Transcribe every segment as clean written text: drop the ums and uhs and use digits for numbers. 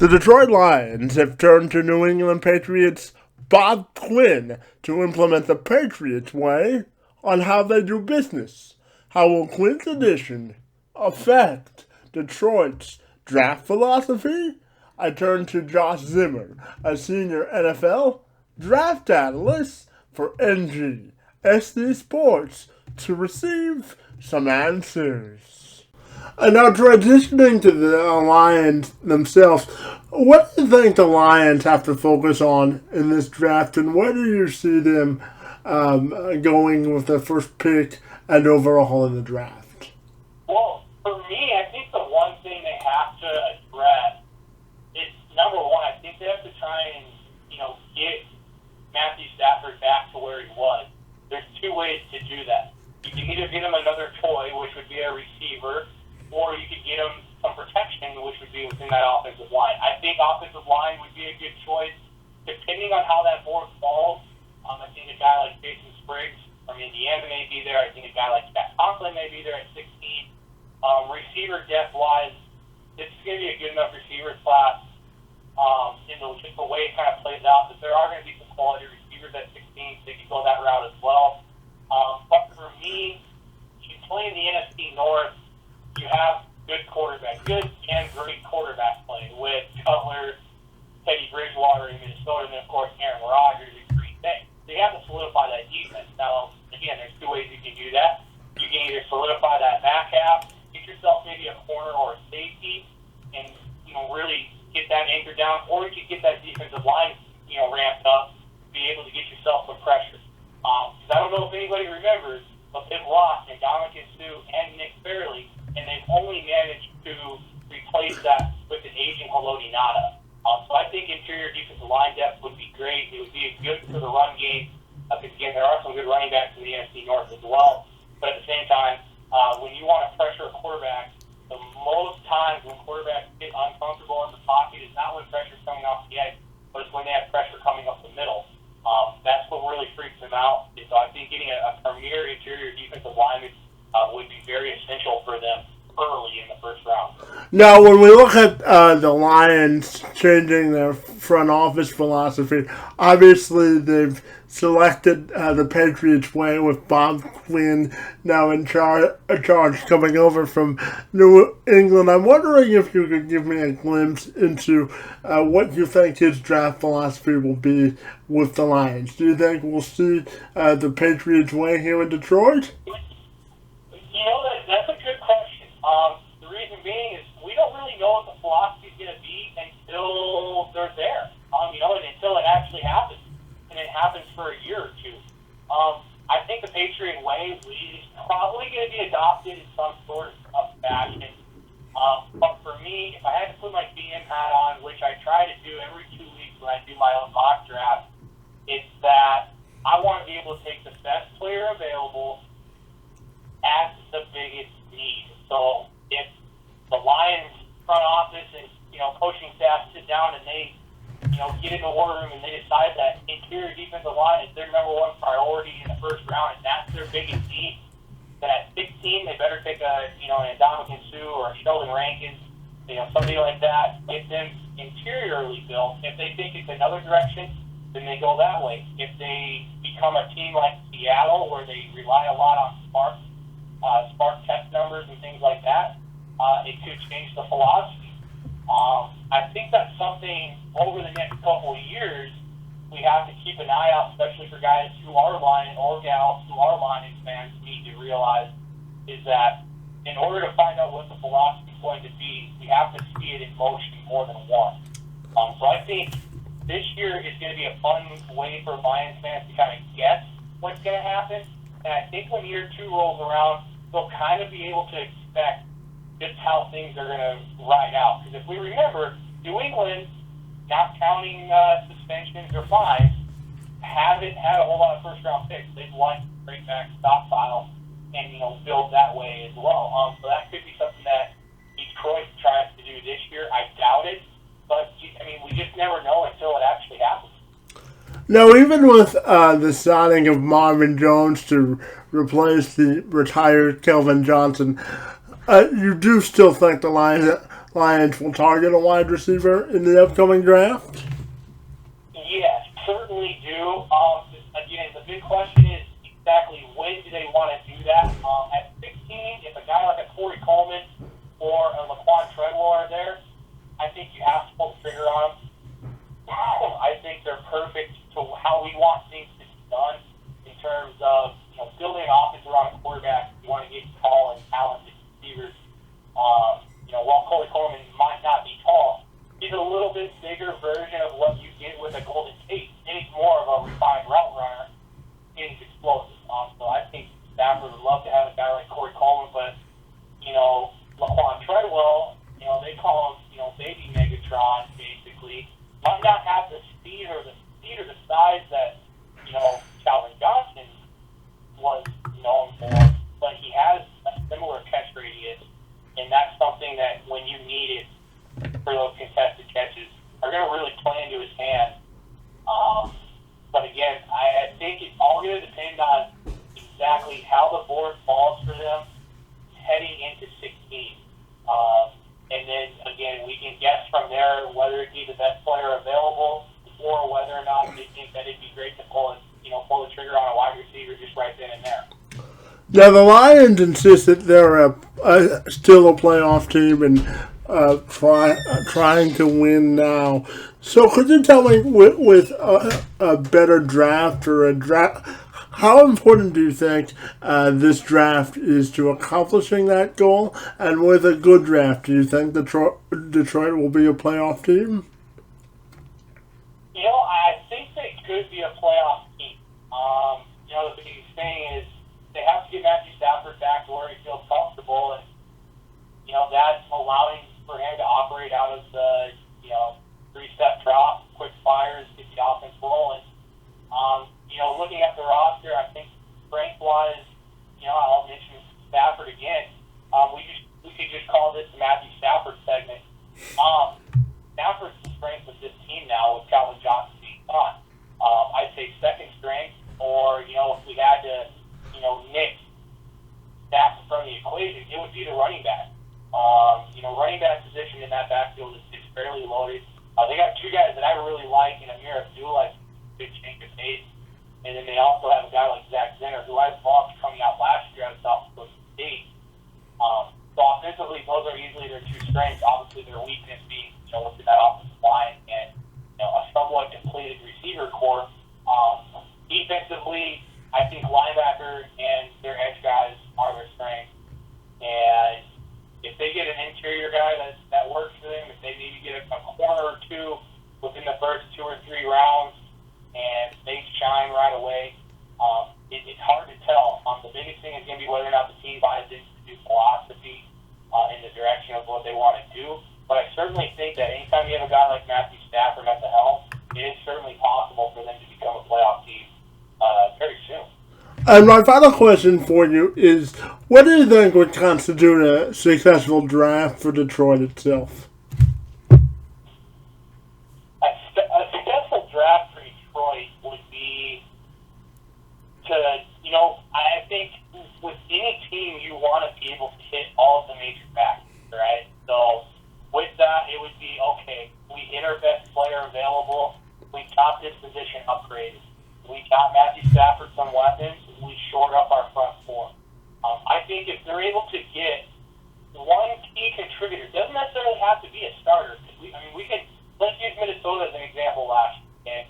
The Detroit Lions have turned to New England Patriots Bob Quinn to implement the Patriot Way on how they do business. How will Quinn's addition affect Detroit's draft philosophy? I turn to Josh Zimmer, a senior NFL draft analyst for NGSC Sports, to receive some answers. And now transitioning to the Lions themselves, what do you think the Lions have to focus on in this draft, and where do you see them going with their first pick and overall in the draft? Well, for me, I think the one thing they have to address is, number one, I think they have to try and, get Matthew Stafford back to where he was. There's two ways to do that. You can either get him another toy, which would be a receiver, or you could get him some protection, which would be within that offensive line. I think offensive line would be a good choice, depending on how that board falls. I think a guy like Jason Spriggs from Indiana may be there. I think a guy like Scott Conklin may be there at 16. Receiver depth-wise, this is going to be a good enough receiver class. Just the way it kind of plays out, that there are going to be some quality receivers at 16, so they can go that route as well. But for me, you play in the NFC North, you have good and great quarterback play with Cutler, Teddy Bridgewater in Minnesota, and then, of course, Aaron Rodgers in Green Bay. So you have to solidify that defense. Now, again, there's two ways you can do that. You can either solidify that back half, get yourself maybe a corner or a safety, and, really get that anchor down, or you can get that defensive line, ramped up, be able to get yourself some pressure. Because I don't know if anybody remembers, but they've lost Ndamukong Suh and Nick Fairley, and they've only managed to replace that with an aging Haloti Ngata. So I think interior defensive line depth would be great. It would be good for the run game. Because, again, there are some good running backs in the NFC North as well. But at the same time, when you want to pressure a quarterback, the most times when quarterbacks get uncomfortable in the pocket is not when pressure's coming off the edge, but it's when they have pressure coming up the middle. That's what really freaks them out. And so I think getting a premier interior defensive lineman would be very essential for them early in the first round. Now, when we look at the Lions changing their front office philosophy, obviously they've selected the Patriots Way with Bob Quinn now in charge coming over from New England. I'm wondering if you could give me a glimpse into what you think his draft philosophy will be with the Lions. Do you think we'll see the Patriots Way here in Detroit? That's a good question. The reason being is we don't really know what the philosophy is going to be until they're there, and until it actually happens. And it happens for a year or two. I think the Patriot Way is probably going to be adopted in some sort of fashion. But for me, if I had to put my GM hat on, which I try to do every 2 weeks when I do my own mock draft, it's that I want to be able to take the best player available at the biggest need. So if the Lions front office and coaching staff sit down and they get in the war room and they decide that interior defensive line is their number one priority in the first round and that's their biggest need, then at 16 they better take an Ndamukong Suh or a Sheldon Rankins, somebody like that, get them interiorly built. If they think it's another direction, then they go that way. If they become a team like Seattle, where they rely a lot on spark test numbers and things like that, it could change the philosophy. I think that's something over the next couple of years we have to keep an eye out, especially for guys who are Lion or gals who are Lions fans need to realize is that in order to find out what the philosophy is going to be, we have to see it in motion more than once. So I think this year is going to be a fun way for Lions fans to kind of guess what's going to happen. And I think when year 2 rolls around, they'll kind of be able to expect just how things are going to ride out. Because if we remember, New England, not counting suspensions or fines, haven't had a whole lot of first-round picks. They've liked to bring back stockpile and, build that way as well. So that could be something that Detroit tries to do this year. I doubt it. But, we just never know until it actually happens. Now, even with the signing of Marvin Jones to replace the retired Kelvin Johnson, you do still think the Lions will target a wide receiver in the upcoming draft? Yes, certainly do. Again, the big question is exactly when do they want to do that? At 16, if a guy like a Corey Coleman or a Laquan Treadwell are there, I think you have to pull the trigger on them. I think they're perfect to how we want things to be done in terms of building an offense around a quarterback. You want to get tall and talented receivers. While Corey Coleman might not be tall, he's a little bit bigger version of what you get with a Golden Tate. And he's more of a refined route runner, and he's explosive. So I think Stafford would love to have a guy like Corey Coleman, but Laquan Treadwell, they call him baby Megatron basically. Might not have the speed or the size that Calvin Johnson was known for, but he has a similar catch radius, and that's something that when you need it for those contested catches are going to really play into his hand. But again, I think it's all going to depend on exactly how the board falls for them heading into 16. And then, again, we can guess from there whether it be the best player available or whether or not they think that it'd be great to pull the trigger on a wide receiver just right then and there. Now, the Lions insist that they're still a playoff team and trying to win now. So could you tell me, with a better draft or a draft, how important do you think this draft is to accomplishing that goal? And with a good draft, do you think Detroit will be a playoff team? I think they could be a playoff team. The biggest thing is they have to get Matthew Stafford back to where he feels comfortable, and that's allowing for him to operate out of the 3-step drop, quick fires, get the offense rolling. Looking at the roster, I think strength-wise, I'll mention Stafford again. We could just call this the Matthew Stafford segment. Stafford's the strength of this team now with Calvin Johnson being gone. I'd say second strength, or if we had to, nick that from the equation, it would be the running back. Running back position in that backfield is fairly loaded. They got 2 guys that I really like in Amir Abdullah, big change of pace. And then they also have a guy like Zimmer, who I loved coming out last year out of South Dakota State. So offensively, those are usually their 2 strengths. Obviously, their weakness being, within that offensive line and, a somewhat depleted receiver core. Defensively, I think linebacker and their edge guys are their strengths. And if they get an interior guy that works for them, if they maybe get a corner or 2 within the first 2 or 3 rounds, and they shine right away, it's hard to tell. The biggest thing is going to be whether or not the team buys into the philosophy in the direction of what they want to do. But I certainly think that anytime you have a guy like Matthew Stafford at the helm, it is certainly possible for them to become a playoff team very soon. And my final question for you is, what do you think would constitute a successful draft for Detroit itself? A successful draft for Detroit would be to, I think with any team you want to be able to hit all of the major factors, right? So with that, it would be, okay, we hit our best player available. We got this position upgraded. We got Matthew Stafford some weapons. We shored up our front four. I think if they're able to get one key contributor, doesn't necessarily have to be a starter. Let's use Minnesota as an example last year.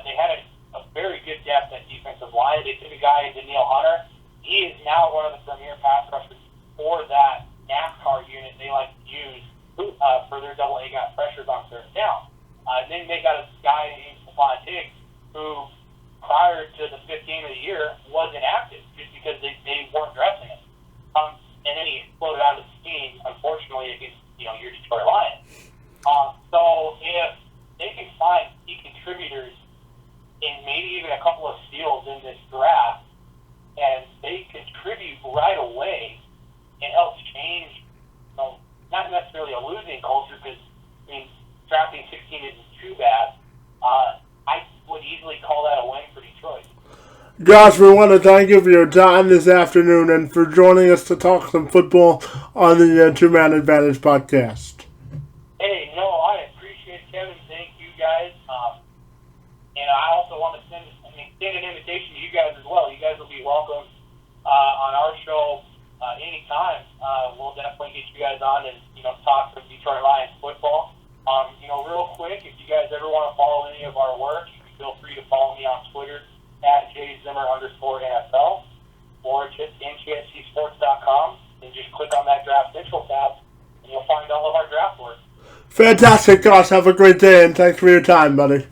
They had a very good depth at defensive line. They took a guy in Danielle Hunter. He is now one of the premier pass rushers for that NASCAR unit they like to use for their double A gap pressures on third down. And then they got a guy named Stephon Diggs who, prior to the fifth game of the year, was inactive just because they weren't dressing him. And then he exploded out of the steam, unfortunately, against your Detroit Lions. So if they can find key contributors and maybe even a couple of steals in this draft, and they contribute right away and help change, not necessarily a losing culture, because drafting 16 isn't too bad. I would easily call that a win for Detroit. Josh, we want to thank you for your time this afternoon and for joining us to talk some football on the Two-Man Advantage podcast. Hey, no, I appreciate it, Kevin. Thank you guys. And I also want to extend an invitation to you guys as well. You guys will be welcome on our show anytime. We'll definitely get you guys on and talk some Detroit Lions football. Real quick, if you guys ever want to follow any of our work, you can feel free to follow me on Twitter at @JZimmer_NFL or just NGSCSports.com and just click on that Draft Central tab and you'll find all of our draft work. Fantastic, Josh. Have a great day and thanks for your time, buddy.